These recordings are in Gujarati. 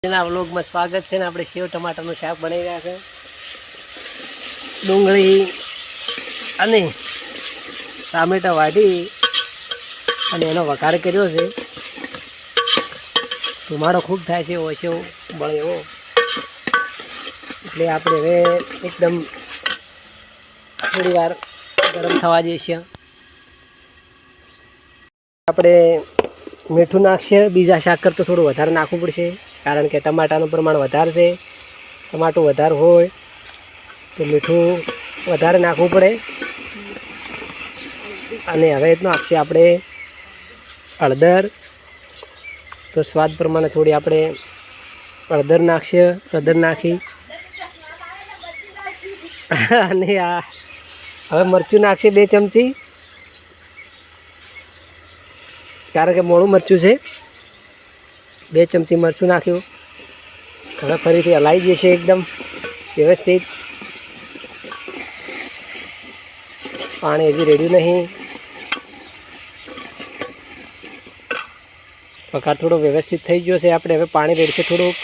વ્લોગમાં સ્વાગત છે ને આપણે સેવ ટમાટરનું શાક બનાવી રહ્યા છે ડુંગળી અને ટામેટા વાઢી અને એનો વઘાર કર્યો છે ધુમાડો ખૂબ થાય છે ઓછો બળે એવો એટલે આપણે હવે એકદમ થોડી વાર ગરમ થવા જઈશે આપણે મીઠું નાખશે બીજા શાક કરતાં થોડું વધારે નાખવું પડશે કારણ કે ટમાટાનું પ્રમાણ વધારે છે ટમાટું વધારે હોય તો મીઠું વધારે નાખવું પડે અને હવે નાખશે આપણે હળદર તો સ્વાદ પ્રમાણે થોડી આપણે હળદર નાખશે હળદર નાખી અને આ હવે મરચું નાખશે 2 ચમચી કારણ કે મોળું મરચું છે 2 ચમચી મરચું નાખ્યું હવે ફરીથી હલાવી જશે એકદમ વ્યવસ્થિત પાણી હજી રેડ્યું નહીં વઘાર થોડો વ્યવસ્થિત થઈ ગયો છે આપણે હવે પાણી રેડશે થોડુંક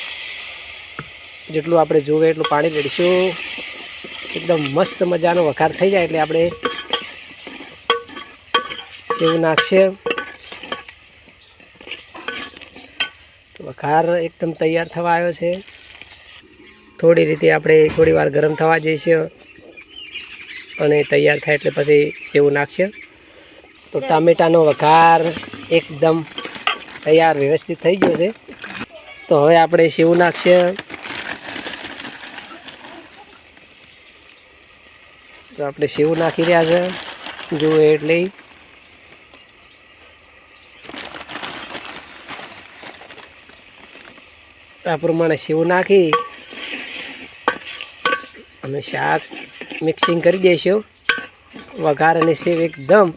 જેટલું આપણે જોવે એટલું પાણી રેડશું એકદમ મસ્ત મજાનો વઘાર થઈ જાય એટલે આપણે સેવ નાખશે વઘાર એકદમ તૈયાર થવા આવ્યો છે થોડી રીતે આપણે થોડી વાર ગરમ થવા જઈશું અને તૈયાર થાય એટલે પછી સેવ નાખશે તો ટામેટાનો વઘાર એકદમ તૈયાર વ્યવસ્થિત થઈ ગયો છે તો હવે આપણે સેવ નાખશે તો આપણે સેવ નાખી રહ્યા છે જુઓ એટલે આ પ્રમાણે સેવ નાખી અને શાક મિક્સિંગ કરી દઈશું વઘાર અને સેવ એકદમ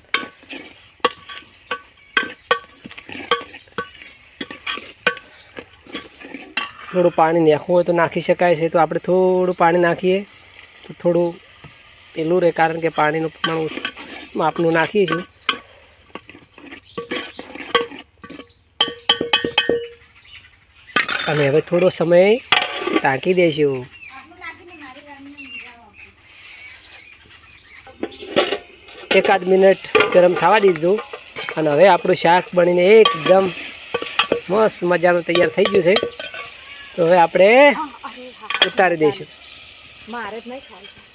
થોડું પાણી નાખવું હોય તો નાખી શકાય છે તો આપણે થોડું પાણી નાખીએ તો થોડું પેલું રહે કારણ કે પાણીનું પ્રમાણ માપનું નાખીશું અને હવે થોડો સમય ઢાંકી દઈશું એકાદ મિનિટ ગરમ થવા દીધું અને હવે આપણું શાક બનીને એકદમ મસ્ત મજાનું તૈયાર થઈ ગયું છે તો હવે આપણે ઉતારી દઈશું મારે જ નહીં ખાવું